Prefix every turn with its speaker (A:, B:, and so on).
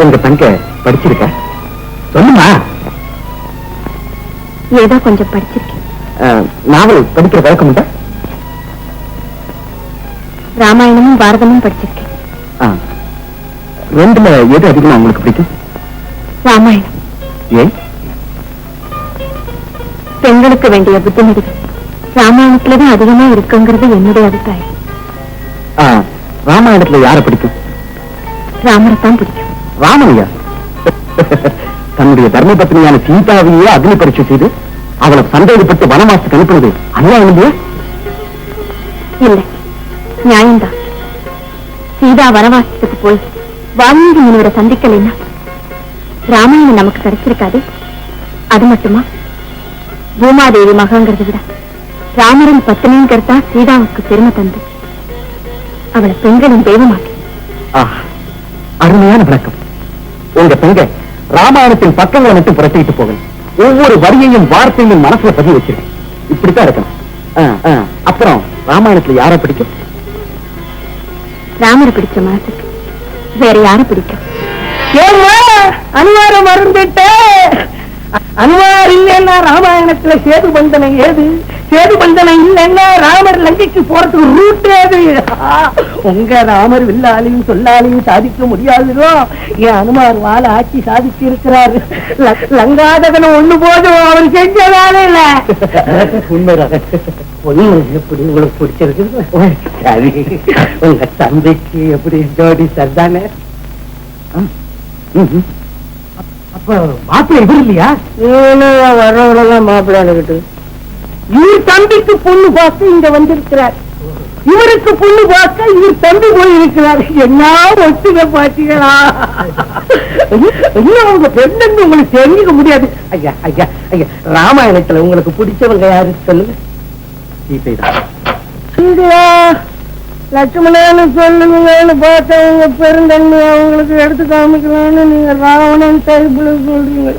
A: உங்க தங்க படிச்சிருக்க? சொல்லுமா.
B: ஏதோ கொஞ்சம் படிச்சிருக்கேன்.
A: நாவல் படிக்கிற வழக்கம் உண்டா?
B: ராமாயணமும் பாரதமும் படிச்சிருக்கேன்.
A: ரெண்டுல எது அதிகமா உங்களுக்கு பிடிக்கும்?
B: ராமாயணம்.
A: ஏன்?
B: பெண்களுக்கு வேண்டிய புத்திமதிகள் ராமாயணத்துலதான் அதிகமா இருக்குங்கிறது என்னுடைய அபிப்பிராயம்.
A: ராமாயணத்துல யார பிடிக்கும்?
B: ராமரைத்தான் பிடிக்கும்.
A: ராமனையா? தன்னுடைய தர்ம பத்னியான சீதாவையே அக்னி பரீட்சை செய்து அவளை சந்தேகப்பட்டு வனவாசத்துக்கு அனுப்புவது அநியாயம் இல்லையா?
B: இல்லை, நியாயம்தான். சீதா வனவாசத்துக்கு போய் வால்மீகி முனிவரை சந்திக்கலைன்னா ராமாயணம் நமக்கு கிடைச்சிருக்காது. அது மட்டுமா, பூமாதேவி மகங்கிறத விட ராமரின் பத்தினிங்கிறதா சீதாவுக்கு பெருமை தந்து அவளை பெண்களின் தெய்வமாக்கி.
A: அருமையான விளக்கம். உங்க பெண்க ராமாயணத்தின் பக்கங்களை மட்டும் புரட்டிட்டு போகணும். ஒவ்வொரு வரியையும் வார்த்தையும் மனசுல பதிவு வச்சிருக்கேன். இப்படித்தான் இருக்கணும். அப்புறம் ராமாயணத்துல யார பிடிக்கும்?
B: ராமரை பிடிச்ச மனசுக்கு வேற யார பிடிக்கும்?
C: அனுமாரம் மறந்துட்ட. அனுமார் இல்லைன்னா ராமாயணத்துல சேது பந்தனை ஏது? சேது பந்தனை இல்லைன்னா ராமர் லங்கைக்கு போறதுக்கு ரூட் ஏது? உங்க ராமர் வில்லாலையும் சொல்லாலையும் சாதிக்க முடியாதுதோ என் அனுமார் வாழ ஆட்சி சாதிச்சு இருக்கிறாரு. லங்காதகனை ஒண்ணு போதும் அவர் செஞ்ச வேலை இல்ல. உண்மையாக பொண்ணு எப்படி உங்களுக்கு பிடிச்சிருக்கு? சரி, உங்க தந்தைக்கு எப்படி ஜோடி சரிதானே? அப்ப மாப்பிள்ளை இவர் இல்லையா? வர்றவரெல்லாம் மாப்பிள்ளைகிட்டு இவர் தம்பிக்கு பொண்ணு பார்த்து இங்க வந்திருக்கிறார். இவருக்கு பொண்ணு பார்க்க இவர் தம்பி போய் இருக்கிறார். என்ன ஒத்துக்க பாத்தீங்களா? உங்க பெண்ணு உங்களுக்கு தெரிஞ்சுக்க முடியாது. ஐயா ஐயா ஐயா, ராமாயணத்துல உங்களுக்கு பிடிச்சவங்க யாரு சொல்லுங்க. சீதைதான். லட்சுமணன்னு சொல்லுங்கன்னு பார்த்தவங்க பெருந்தன்மை அவங்களுக்கு எடுத்து காமிக்கலாம்னு நீங்க ராவணன் டைப்ல சொல்றீங்க.